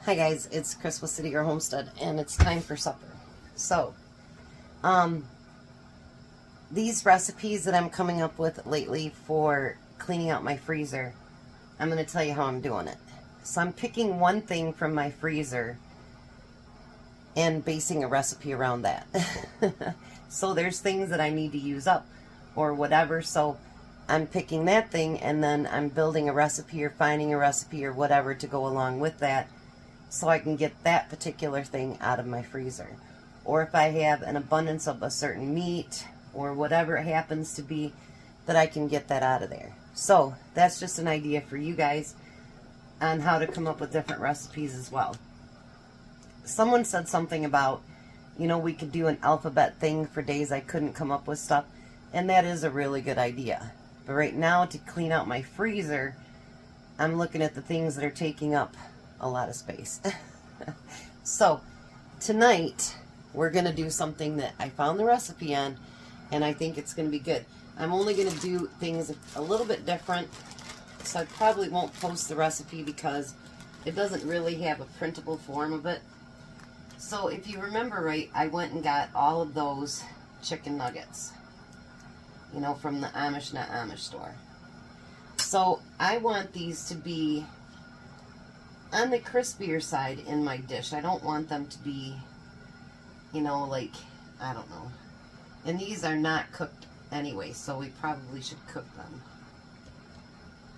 Hi guys, it's Chris with City Girl Homestead, and it's time for supper. So, these recipes that I'm coming up with lately for cleaning out my freezer, I'm going to tell you how I'm doing it. So I'm picking one thing from my freezer and basing a recipe around that. So there's things that I need to use up or whatever, so I'm picking that thing and then I'm building a recipe or finding a recipe or whatever to go along with that, so I can get that particular thing out of my freezer. Or if I have an abundance of a certain meat or whatever it happens to be, that I can get that out of there. So that's just an idea for you guys on how to come up with different recipes as well. Someone said something about, you know, we could do an alphabet thing for days I couldn't come up with stuff, and that is a really good idea. But right now, to clean out my freezer, I'm looking at the things that are taking up a lot of space. So tonight we're gonna do something that I found the recipe on, and I think it's gonna be good. I'm only gonna do things a little bit different, so I probably won't post the recipe because it doesn't really have a printable form of it. So if you remember right, I went and got all of those chicken nuggets, you know, from the Amish Not Amish store. So I want these to be on the crispier side in my dish. I don't want them to be, you know, like, I don't know. And these are not cooked anyway, so we probably should cook them.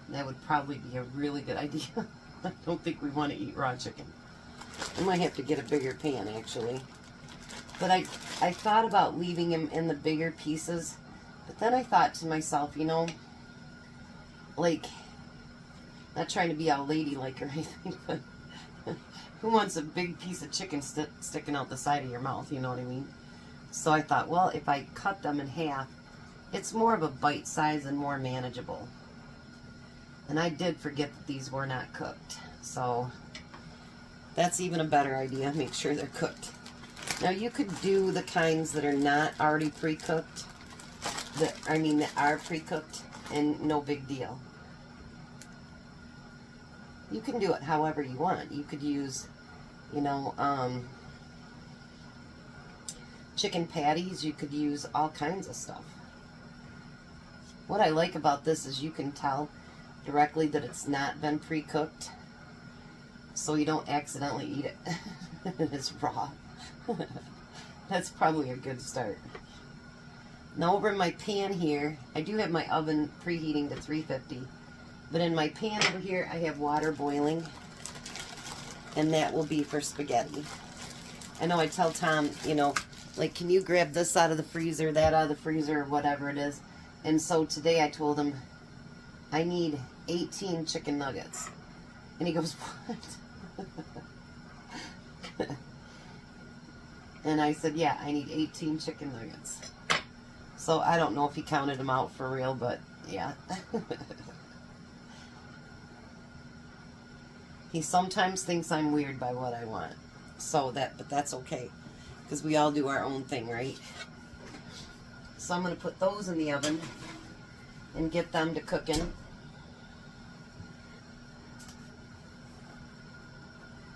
That would probably be a really good idea. I don't think we want to eat raw chicken. I might have to get a bigger pan, actually. But I thought about leaving them in the bigger pieces, but then I thought to myself, you know, like, not trying to be all ladylike or anything, but who wants a big piece of chicken sticking out the side of your mouth, you know what I mean? So I thought, well, if I cut them in half, it's more of a bite size and more manageable. And I did forget that these were not cooked, so that's even a better idea. Make sure they're cooked. Now you could do the kinds that are not already pre-cooked, that are pre-cooked, and no big deal. You can do it however you want. You could use, you know, chicken patties. You could use all kinds of stuff. What I like about this is you can tell directly that it's not been pre-cooked, so you don't accidentally eat it. It's raw. That's probably a good start. Now over in my pan here, I do have my oven preheating to 350. But in my pan over here, I have water boiling, and that will be for spaghetti. I know I tell Tom, you know, like, can you grab this out of the freezer, that out of the freezer, or whatever it is. And so today I told him, I need 18 chicken nuggets. And he goes, what? And I said, yeah, I need 18 chicken nuggets. So I don't know if he counted them out for real, but yeah. He sometimes thinks I'm weird by what I want. But that's okay, because we all do our own thing, right? So I'm going to put those in the oven and get them to cooking.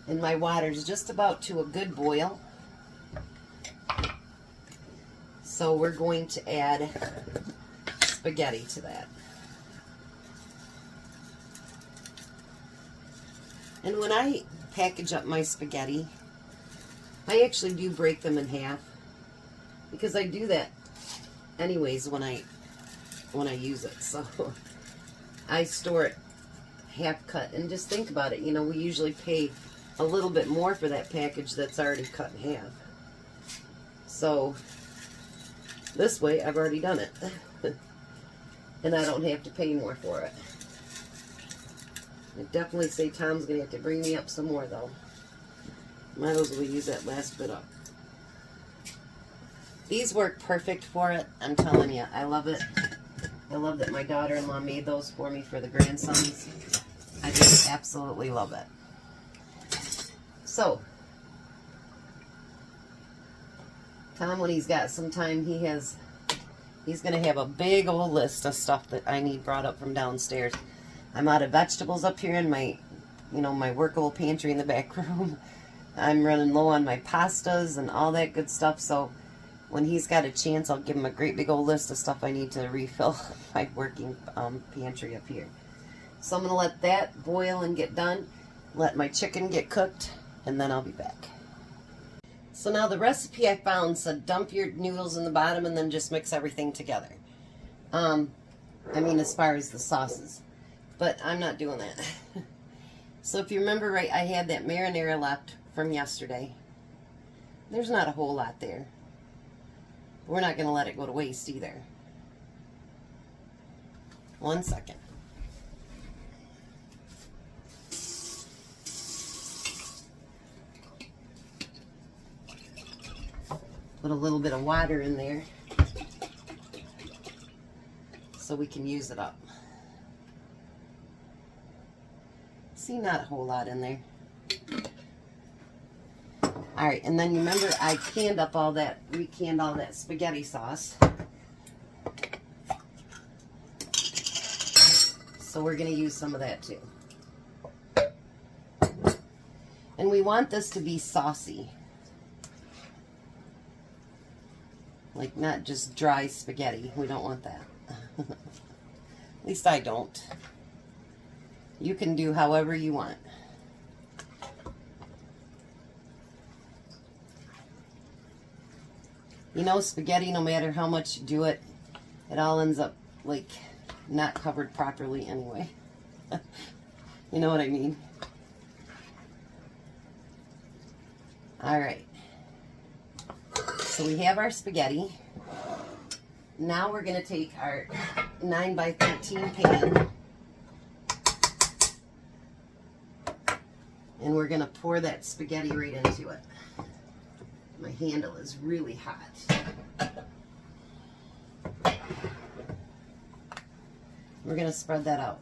And my water's just about to a good boil. So we're going to add spaghetti to that. And when I package up my spaghetti, I actually do break them in half, because I do that anyways when I use it. So I store it half cut, and just think about it, you know, we usually pay a little bit more for that package that's already cut in half. So this way I've already done it. And I don't have to pay more for it. I definitely say Tom's going to have to bring me up some more, though. Might as well use that last bit up. These work perfect for it. I'm telling you, I love it. I love that my daughter-in-law made those for me for the grandsons. I just absolutely love it. So, Tom, when he's got some time, he's going to have a big old list of stuff that I need brought up from downstairs. I'm out of vegetables up here in my you know, my workable pantry in the back room. I'm running low on my pastas and all that good stuff, so when he's got a chance, I'll give him a great big old list of stuff I need to refill my working pantry up here. So I'm going to let that boil and get done, let my chicken get cooked, and then I'll be back. So now the recipe I found said dump your noodles in the bottom and then just mix everything together. I mean, as far as the sauces. But I'm not doing that. So if you remember right, I had that marinara left from yesterday. There's not a whole lot there. We're not going to let it go to waste either. 1 second. Put a little bit of water in there so we can use it up. See, not a whole lot in there. Alright, and then you remember I recanned all that spaghetti sauce. So we're going to use some of that too. And we want this to be saucy. Like, not just dry spaghetti. We don't want that. At least I don't. You can do however you want. You know, spaghetti, no matter how much you do it, it all ends up, like, not covered properly anyway. You know what I mean? Alright. So we have our spaghetti. Now we're going to take our 9x13 pan and we're going to pour that spaghetti right into it. My handle is really hot. We're going to spread that out.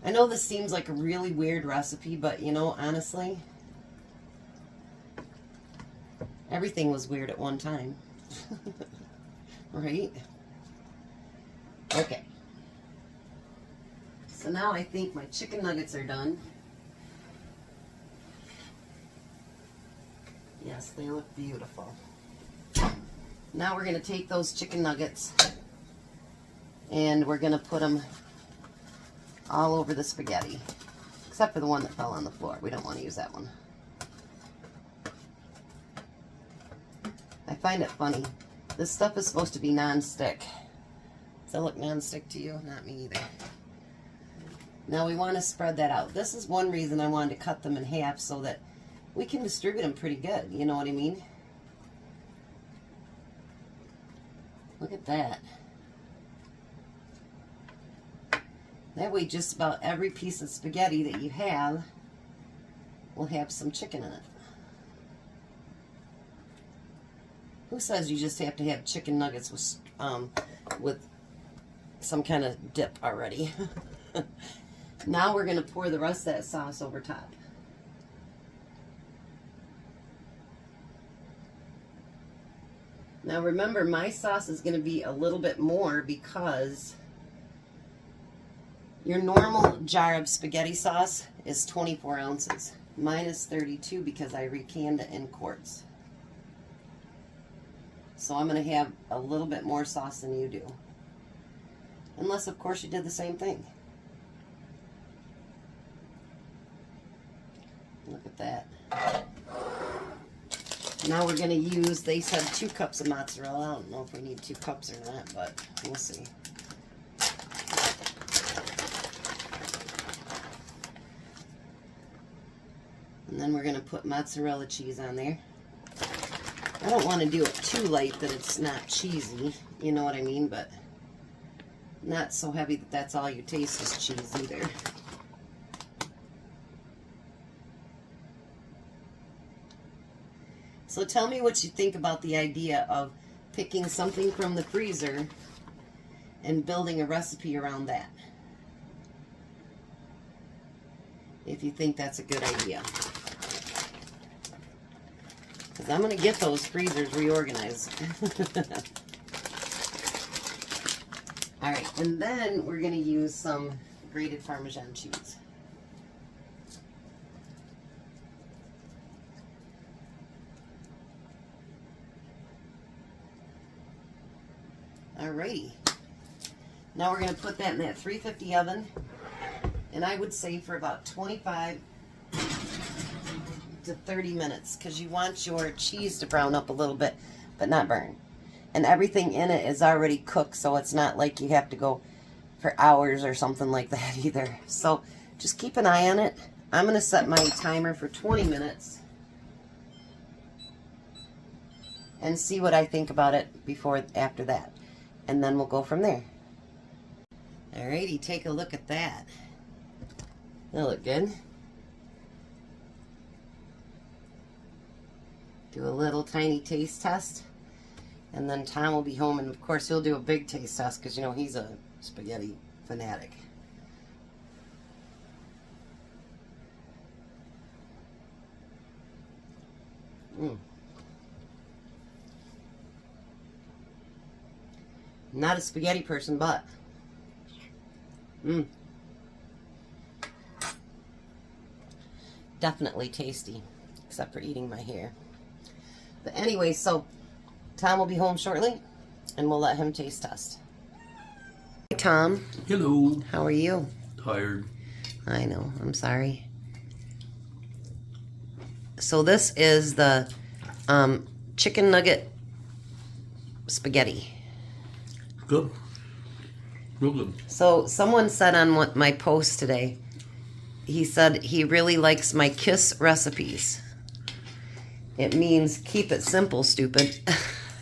I know this seems like a really weird recipe, but you know, honestly, everything was weird at one time. Right? Okay. So now I think my chicken nuggets are done. Yes, they look beautiful. Now we're going to take those chicken nuggets and we're going to put them all over the spaghetti. Except for the one that fell on the floor. We don't want to use that one. I find it funny. This stuff is supposed to be non-stick. Does that look non-stick to you? Not me either. Now we want to spread that out. This is one reason I wanted to cut them in half so that we can distribute them pretty good. You know what I mean? Look at that. That way just about every piece of spaghetti that you have will have some chicken in it. Who says you just have to have chicken nuggets with some kind of dip already? Now we're going to pour the rest of that sauce over top. Now remember, my sauce is going to be a little bit more because your normal jar of spaghetti sauce is 24 ounces. Mine is 32 because I recanned it in quarts. So I'm going to have a little bit more sauce than you do. Unless, of course, you did the same thing. Look at that. Now we're going to use, they said 2 cups of mozzarella. I don't know if we need 2 cups or not, but we'll see. And then we're going to put mozzarella cheese on there. I don't want to do it too light that it's not cheesy, you know what I mean, but not so heavy that that's all you taste is cheese either. So tell me what you think about the idea of picking something from the freezer and building a recipe around that. If you think that's a good idea. Because I'm going to get those freezers reorganized. Alright, and then we're going to use some grated Parmesan cheese. Alrighty. Now we're going to put that in that 350 oven. And I would say for about 25 to 30 minutes. Because you want your cheese to brown up a little bit, but not burn. And everything in it is already cooked, so it's not like you have to go for hours or something like that either. So just keep an eye on it. I'm going to set my timer for 20 minutes. And see what I think about it after that. And then we'll go from there. Alrighty, take a look at that. That look good. Do a little tiny taste test. And then Tom will be home, and of course he'll do a big taste test because, you know, he's a spaghetti fanatic. Not a spaghetti person, but definitely tasty, except for eating my hair. But anyway, so Tom will be home shortly, and we'll let him taste test. Hi, Tom. Hello. How are you? Tired. I know. I'm sorry. So this is the chicken nugget spaghetti. Good. Real good. So someone said on my post today, he said he really likes my KISS recipes. It means keep it simple, stupid.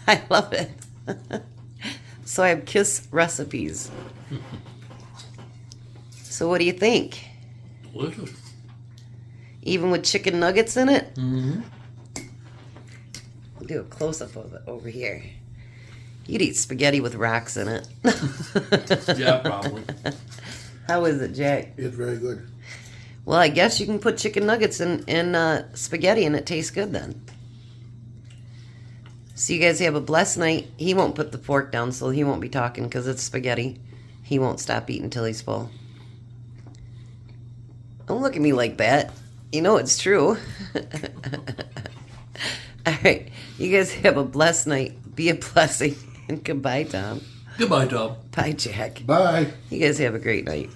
I love it. So I have KISS recipes. So what do you think? Delicious. Even with chicken nuggets in it? Mm-hmm. We'll do a close-up of it over here. You'd eat spaghetti with rocks in it. Yeah, probably. How is it, Jack? It's very good. Well, I guess you can put chicken nuggets in spaghetti and it tastes good then. So you guys have a blessed night. He won't put the fork down, so he won't be talking because it's spaghetti. He won't stop eating until he's full. Don't look at me like that. You know it's true. All right. You guys have a blessed night. Be a blessing. And goodbye, Tom. Goodbye, Tom. Bye, Jack. Bye. You guys have a great night.